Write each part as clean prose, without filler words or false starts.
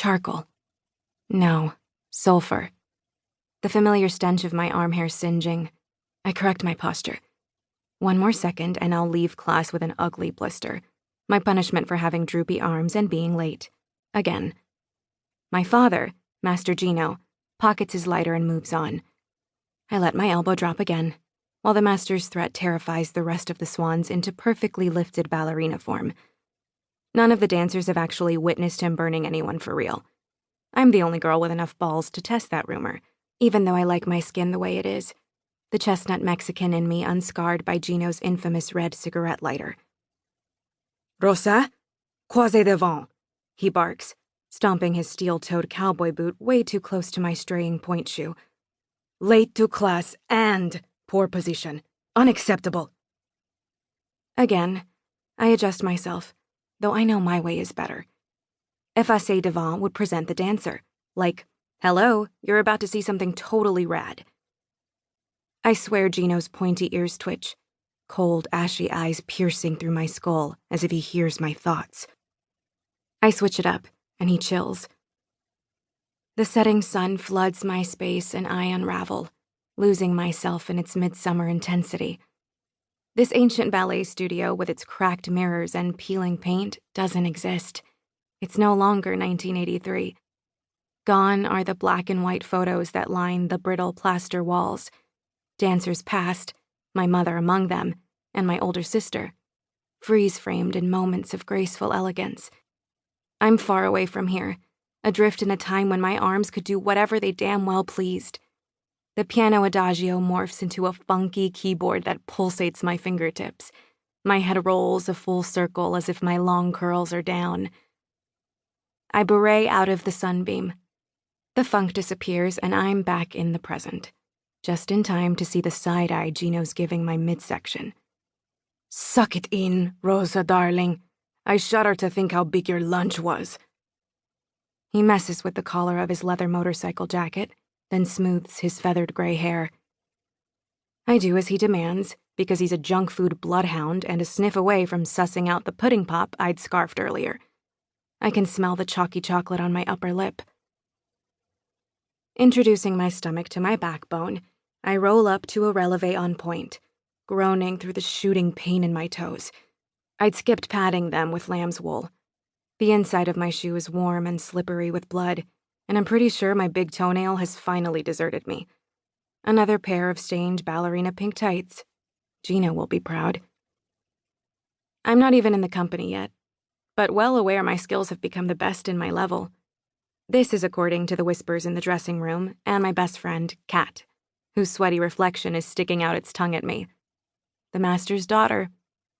Charcoal. No, sulfur. The familiar stench of my arm hair singeing. I correct my posture. One more second and I'll leave class with an ugly blister. My punishment for having droopy arms and being late. Again. My father, Master Gino, pockets his lighter and moves on. I let my elbow drop again, while the master's threat terrifies the rest of the swans into perfectly lifted ballerina form. None of the dancers have actually witnessed him burning anyone for real. I'm the only girl with enough balls to test that rumor, even though I like my skin the way it is, the chestnut Mexican in me unscarred by Gino's infamous red cigarette lighter. Rosa, croisez devant, he barks, stomping his steel-toed cowboy boot way too close to my straying point shoe. Late to class and poor position. Unacceptable. Again, I adjust myself, though I know my way is better. Effacé devant would present the dancer, like, hello, you're about to see something totally rad. I swear Gino's pointy ears twitch, cold, ashy eyes piercing through my skull as if he hears my thoughts. I switch it up, and he chills. The setting sun floods my space and I unravel, losing myself in its midsummer intensity. This ancient ballet studio with its cracked mirrors and peeling paint doesn't exist. It's no longer 1983. Gone are the black and white photos that line the brittle plaster walls. Dancers past, my mother among them, and my older sister, freeze-framed in moments of graceful elegance. I'm far away from here, adrift in a time when my arms could do whatever they damn well pleased. The piano adagio morphs into a funky keyboard that pulsates my fingertips. My head rolls a full circle as if my long curls are down. I beret out of the sunbeam. The funk disappears and I'm back in the present, just in time to see the side-eye Gino's giving my midsection. Suck it in, Rosa darling. I shudder to think how big your lunch was. He messes with the collar of his leather motorcycle jacket, then smooths his feathered gray hair. I do as he demands, because he's a junk food bloodhound and a sniff away from sussing out the pudding pop I'd scarfed earlier. I can smell the chalky chocolate on my upper lip. Introducing my stomach to my backbone, I roll up to a releve on Pointe, groaning through the shooting pain in my toes. I'd skipped padding them with lamb's wool. The inside of my shoe is warm and slippery with blood, and I'm pretty sure my big toenail has finally deserted me. Another pair of stained ballerina pink tights. Gino will be proud. I'm not even in the company yet, but well aware my skills have become the best in my level. This is according to the whispers in the dressing room and my best friend, Kat, whose sweaty reflection is sticking out its tongue at me. The master's daughter,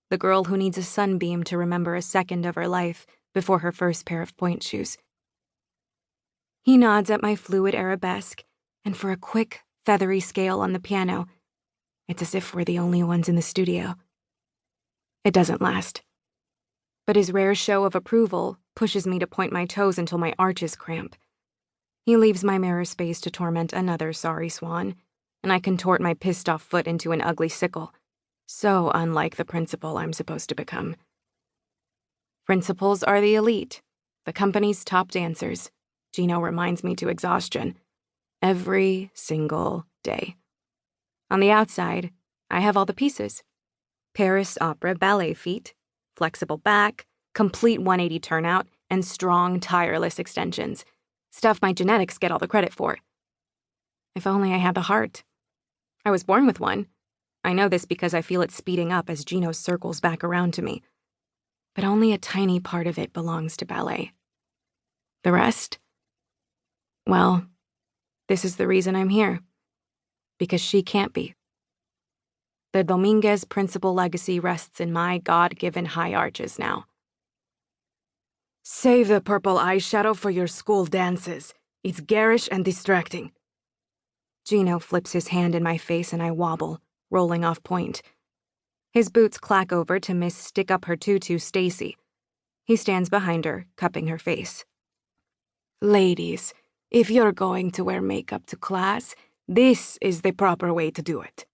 the girl who needs a sunbeam to remember a second of her life before her first pair of pointe shoes. He nods at my fluid arabesque, and for a quick, feathery scale on the piano, it's as if we're the only ones in the studio. It doesn't last. But his rare show of approval pushes me to point my toes until my arches cramp. He leaves my mirror space to torment another sorry swan, and I contort my pissed-off foot into an ugly sickle. So unlike the principal I'm supposed to become. Principals are the elite, the company's top dancers, Gino reminds me to exhaustion, every single day. On the outside, I have all the pieces. Paris opera ballet feet, flexible back, complete 180 turnout, and strong, tireless extensions. Stuff my genetics get all the credit for. If only I had the heart. I was born with one. I know this because I feel it speeding up as Gino circles back around to me. But only a tiny part of it belongs to ballet. The rest? Well, this is the reason I'm here. Because she can't be. The Dominguez principal legacy rests in my God-given high arches now. Save the purple eyeshadow for your school dances. It's garish and distracting. Gino flips his hand in my face and I wobble, rolling off Pointe. His boots clack over to Miss Stick-Up-Her-Tutu Stacy. He stands behind her, cupping her face. Ladies, if you're going to wear makeup to class, this is the proper way to do it.